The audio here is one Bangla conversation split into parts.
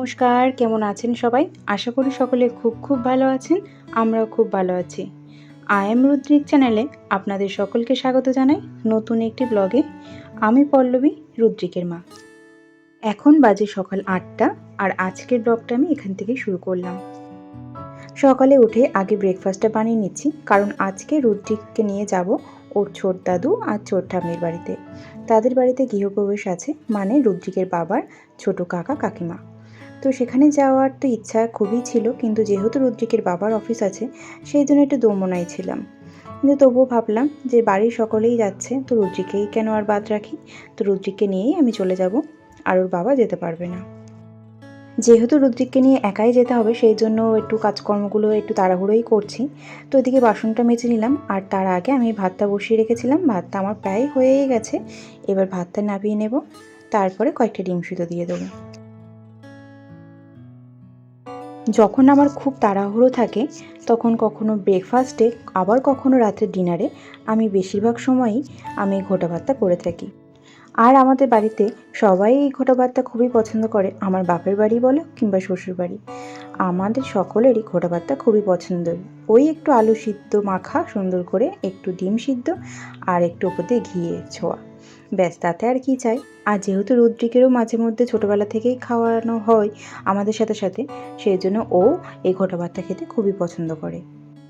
নমস্কার, কেমন আছেন সবাই? আশা করি সকলে খুব ভালো আছেন। আমরাও খুব ভালো আছি। আই এম রুদ্রিক চ্যানেলে আপনাদের সকলকে স্বাগত জানাই নতুন একটি ব্লগে। আমি পল্লবী, রুদ্রিকের মা। এখন বাজে সকাল ৮টা আর আজকের ব্লগটা আমি এখান থেকেই শুরু করলাম। সকালে উঠে আগে ব্রেকফাস্টটা বানিয়ে নিচ্ছি, কারণ আজকে রুদ্রিককে নিয়ে যাব ওর ছোট দাদু আর ছোট ঠাম্মির বাড়িতে। তাদের বাড়িতে গৃহপ্রবেশ আছে, মানে রুদ্রিকের বাবার ছোট কাকা কাকিমা। তো সেখানে যাওয়ার তো ইচ্ছা খুবই ছিল, কিন্তু যেহেতু রুদ্রিকের বাবার অফিস আছে সেই জন্য একটু দোমনায় ছিলাম। কিন্তু তবুও ভাবলাম যে বাড়ির সকলেই যাচ্ছে, তো রুদ্রিককেই কেন আর বাদ রাখি। তো রুদ্রিককে নিয়েই আমি চলে যাব, আর ওর বাবা যেতে পারবে না। যেহেতু রুদ্রিককে নিয়ে একাই যেতে হবে সেই জন্য একটু কাজকর্মগুলো একটু তাড়াহুড়োই করছি। তো এদিকে বাসনটা মেজে নিলাম, আর তার আগে আমি ভাতটা বসিয়ে রেখেছিলাম। ভাতটা আমার প্রায় হয়েই গেছে। এবার ভাতটা নামিয়ে নেব, তারপরে কয়েকটা ডিম সিদ্ধ দিয়ে দেবো। যখন আমার খুব তাড়াহুড়ো থাকে তখন কখনো ব্রেকফাস্টে, আবার কখনো রাতের ডিনারে আমি বেশিরভাগ সময়ই আমি ঘোটা ভাতটা করে থাকি। আর আমাদের বাড়িতে সবাই এই ঘোটা ভাতটা খুবই পছন্দ করে, আমার বাপের বাড়ি বলো কিংবা শ্বশুর বাড়ি। আমাদের সকলেরই ঘোটা ভাতটা খুবই পছন্দের। ওই একটু আলু সিদ্ধ মাখা সুন্দর করে, একটু ডিম সিদ্ধ আর একটু ওপর দিয়ে ঘিয়ে ছোঁয়া, ব্যাস, তাতে আর কি চাই। আর যেহেতু রুদ্রিকেরও মাঝে মধ্যে ছোটোবেলা থেকেই খাওয়ানো হয় আমাদের সাথে সাথে, সেই জন্য ও এই ঘোটা ভাতটা খেতে খুবই পছন্দ করে।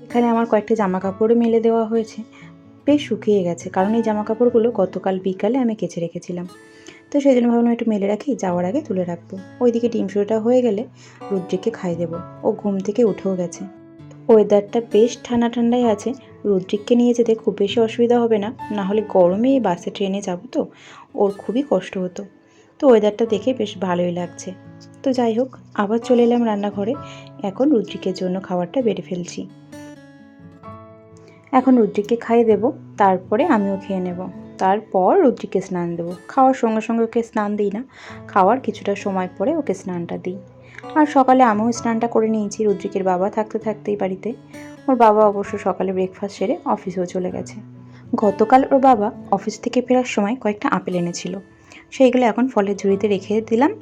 এখানে আমার কয়েকটা জামা কাপড়ও মেলে দেওয়া হয়েছে, বেশ শুকিয়ে গেছে, কারণ এই জামা কাপড়গুলো গতকাল বিকালে আমি কেচে রেখেছিলাম। তো সেই জন্য ভাবলাম একটু মেলে রাখি, যাওয়ার আগে তুলে রাখবো। ওইদিকে ডিম সিদ্ধটা হয়ে গেলে রুদ্রিককে খাইয়ে দেবো। ও ঘুম থেকে উঠেও গেছে। ওয়েদারটা বেশ ঠান্ডা ঠান্ডাই আছে, রুদ্রিককে নিয়ে যেতে খুব বেশি অসুবিধা হবে না। না হলে গরমে এই বাসে ট্রেনে যাব, তো ওর খুবই কষ্ট হতো। তো ওয়েদারটা দেখে বেশ ভালোই লাগছে। তো যাই হোক, আবার চলে এলাম রান্নাঘরে। এখন রুদ্রিকের জন্য খাবারটা বেড়ে ফেলছি। এখন রুদ্রিককে খাইয়ে দেবো, তারপরে আমিও খেয়ে নেব। তারপর রুদ্রিককে স্নান দেবো। খাওয়ার সঙ্গে সঙ্গে ওকে স্নান দিই না, খাওয়ার কিছুটা সময় পরে ওকে স্নানটা দিই। আর সকালে আমিও স্নানটা করে নিয়েছি রুদ্রিকের বাবা থাকতে থাকতেই বাড়িতে। ওর বাবা অবশ্য সকালে ব্রেকফাস্ট সেরে অফিসেও চলে গেছে। গতকাল ওর বাবা অফিস থেকে ফেরার সময় কয়েকটা আপেল এনেছিল, সেইগুলো এখন ফলের ঝুড়িতে রেখে দিলাম।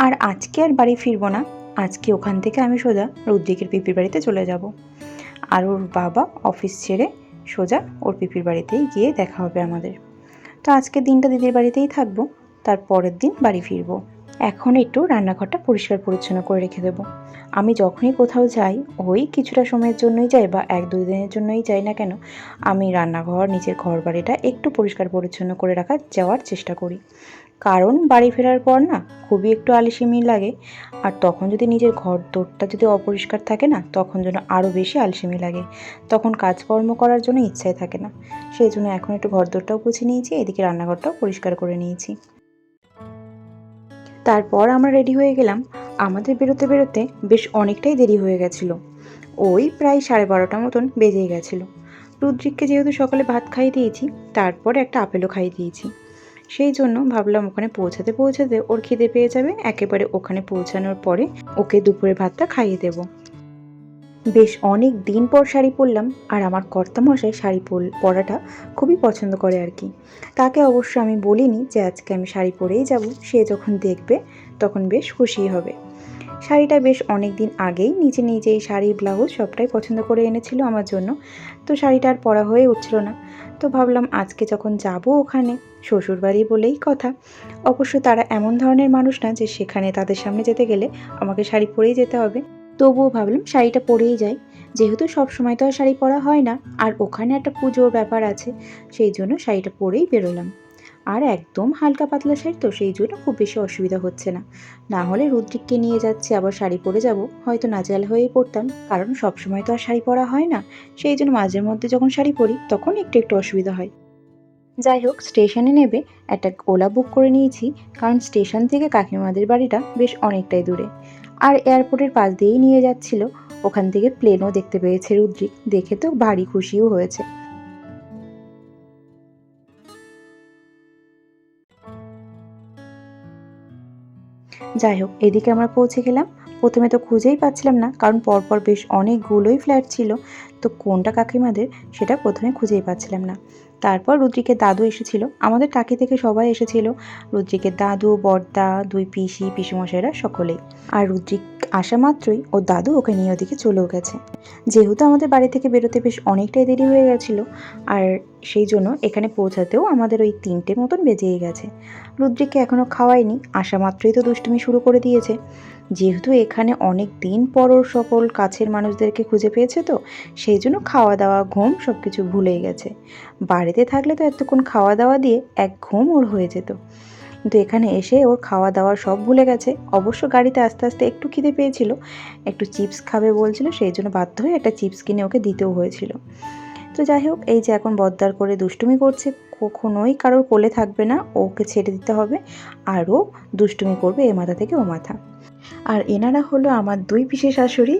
আর আজকে আর বাড়ি ফিরবো না, আজকে ওখান থেকে আমি সোজা রুদ্রিকের পিপির বাড়িতে চলে যাব। আর ওর বাবা অফিস ছেড়ে সোজা ওর পিপির বাড়িতেই গিয়ে দেখা হবে আমাদের। তো আজকের দিনটা দিদির বাড়িতেই থাকবো, তার পরের দিন বাড়ি ফিরবো। এখন একটু রান্নাঘরটা পরিষ্কার পরিচ্ছন্ন করে রেখে দেবো। আমি যখনই কোথাও যাই, ওই কিছুটা সময়ের জন্যই যাই বা 1-2 দিনের জন্যই যাই না কেন, আমি রান্নাঘর, নিজের ঘর বাড়িটা একটু পরিষ্কার পরিচ্ছন্ন করে যাওয়ার চেষ্টা করি। কারণ বাড়ি ফেরার পর না খুবই একটু আলসেমি লাগে, আর তখন যদি নিজের ঘর দোরটা যদি অপরিষ্কার থাকে না, তখন যেন আরও বেশি আলসেমি লাগে, তখন কাজকর্ম করার জন্য ইচ্ছাই থাকে না। সেই জন্য এখন একটু ঘর দোরটাও গুছিয়ে নিয়েছি, এদিকে রান্নাঘরটাও পরিষ্কার করে নিয়েছি। তারপর আমরা রেডি হয়ে গেলাম। আমাদের বেরোতে বেরোতে বেশ অনেকটাই দেরি হয়ে গেছিলো, ওই প্রায় 12:30 মতন বেজেই গেছিলো। রুদ্রিককে যেহেতু সকালে ভাত খাইয়ে দিয়েছি, তারপর একটা আপেলও খাইয়ে দিয়েছি, সেই জন্য ভাবলাম ওখানে পৌঁছাতে পৌঁছাতে ওর খিদে পেয়ে যাবে, একেবারে ওখানে পৌঁছানোর পরে ওকে দুপুরে ভাতটা খাইয়ে দেব। বেশ অনেক দিন পর শাড়ি পরলাম, আর আমার কর্তামশাই শাড়ি পরাটা খুবই পছন্দ করে আর কি। তাকে অবশ্য আমি বলিনি যে আজকে আমি শাড়ি পরেই যাব, সে যখন দেখবে তখন বেশ খুশি হবে। শাড়িটা বেশ অনেক দিন আগেই নিজেই শাড়ি ব্লাউজ সবটাই পছন্দ করে এনেছিল আমার জন্য। তো শাড়িটা আর পরা হয়ে উঠছিল না। তো ভাবলাম আজকে যখন যাব ওখানে, শ্বশুরবাড়ি বলেই কথা, অবশ্য তারা এমন ধরনের মানুষ না যে সেখানে তাদের সামনে যেতে গেলে আমাকে শাড়ি পরেই যেতে হবে। তবুও ভাবলাম শাড়িটা পরেই যাই, যেহেতু সব সময় তো আর শাড়ি পরা হয় না, আর ওখানে একটা পুজোর ব্যাপার আছে, সেই জন্য শাড়িটা পরেই বেরোলাম। আর একদম হালকা পাতলা শাড়ি, তো সেই জন্য খুব বেশি অসুবিধা হচ্ছে না। না হলে রুদ্রিককে নিয়ে যাচ্ছি আবার শাড়ি পরে যাব, হয়তো নাজেহাল হয়েই পড়তাম, কারণ সব সময় তো আর শাড়ি পরা হয় না। সেই জন্য মাঝে মধ্যে যখন শাড়ি পরি তখন একটু একটু অসুবিধা হয়। যাই হোক, স্টেশনে নেবে একটা ওলা বুক করে নিয়েছি, কারণ স্টেশন থেকে কাকিমাদের বাড়িটা বেশ অনেকটাই দূরে। আর এয়ারপোর্টের পাশ দিয়েই নিয়ে যাচ্ছিল, ওখান থেকে প্লেনও দেখতে পেয়েছে রুদ্রিক, দেখে তো ভারী খুশিও হয়েছে। যাই হোক, এদিকে আমরা পৌঁছে গেলাম। প্রথমে তো খুঁজেই পাচ্ছিলাম না, কারণ পরপর বেশ অনেকগুলোই ফ্ল্যাট ছিল, তো কোনটা কাকিমাদের সেটা প্রথমে খুঁজেই পাচ্ছিলাম না। তারপর রুদ্রিকের দাদু এসেছিল, আমাদের কাকি থেকে সবাই এসেছিল, রুদ্রিকের দাদু, বড়দা, দুই পিসি, পিসিমশাইরা সকলেই। আর রুদ্রিক আসা মাত্রই ওর দাদু ওকে নিয়ে ওদিকে চলেও গেছে। যেহেতু আমাদের বাড়ি থেকে বেরোতে বেশ অনেকটাই দেরি হয়ে গেছিলো, আর সেই জন্য এখানে পৌঁছাতেও আমাদের ওই 3টে মতন বেজেই গেছে। রুদ্রিককে এখনও খাওয়াইনি, আসা মাত্রই তো দুষ্টুমি শুরু করে দিয়েছে। যেহেতু এখানে অনেক দিন পর ওর সকল কাছের মানুষদেরকে খুঁজে পেয়েছে, তো সেই জন্য খাওয়া দাওয়া ঘুম সব কিছু ভুলেই গেছে। বাড়িতে থাকলে তো এতক্ষণ খাওয়া দাওয়া দিয়ে এক ঘুম ওর হয়ে যেত, কিন্তু এখানে এসে ওর খাওয়া দাওয়া সব ভুলে গেছে। অবশ্য গাড়িতে আস্তে আস্তে একটু খিদে পেয়েছিল, একটু চিপস খাবে বলছিল, সেই জন্য বাধ্য হয়ে একটা চিপস কিনে ওকে দিতেও হয়েছিল। তো যাই হোক, এই যে এখন বদ্দার করে দুষ্টুমি করছে, কখনোই কারোর কোলে থাকবে না, ওকে ছেড়ে দিতে হবে, আরও দুষ্টুমি করবে এ মাথা থেকে ও মাথা। আর এনারা হলো আমার দুই পিসি শাশুড়ি।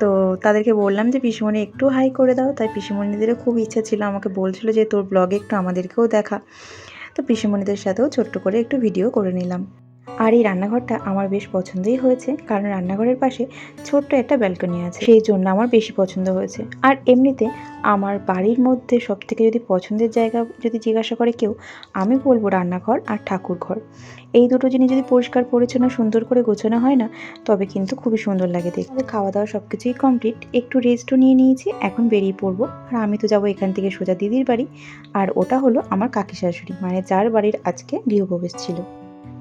তো তাদেরকে বললাম যে পিসিমণি একটু হাই করে দাও, তাই পিসিমণিদেরও খুব ইচ্ছা ছিল, আমাকে বলছিল যে তোর ব্লগে একটু আমাদেরকেও দেখা। তো পিসিমণিদের সাথেও ছোট্ট করে একটু ভিডিও করে নিলাম। আর এই রান্নাঘরটা আমার বেশ পছন্দই হয়েছে, কারণ রান্নাঘরের পাশে ছোট্ট একটা ব্যালকনি আছে, সেই জন্য আমার বেশি পছন্দ হয়েছে। আর এমনিতে আমার বাড়ির মধ্যে সবথেকে যদি পছন্দের জায়গা যদি জিজ্ঞাসা করে কেউ, আমি বলবো রান্নাঘর আর ঠাকুর ঘর। এই দুটো জিনিস যদি পরিষ্কার পরিচ্ছন্ন সুন্দর করে গোছানো হয় না, তবে কিন্তু খুবই সুন্দর লাগে দেখতে। খাওয়া দাওয়া সব কিছুই কমপ্লিট, একটু রেস্টও নিয়ে নিয়েছি, এখন বেরিয়ে পড়বো। আর আমি তো যাবো এখান থেকে সোজা দিদির বাড়ি, আর ওটা হলো আমার কাকি শাশুড়ি, মানে যার বাড়ির আজকে গৃহপ্রবেশ ছিল।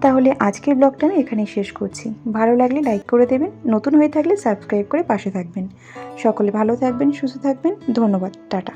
তাহলে আজকের ব্লগটা আমি এখানেই শেষ করছি। ভালো লাগলে লাইক করে দেবেন, নতুন হয়ে থাকলে সাবস্ক্রাইব করে পাশে থাকবেন। সকলে ভালো থাকবেন, সুস্থ থাকবেন, ধন্যবাদ, টাটা।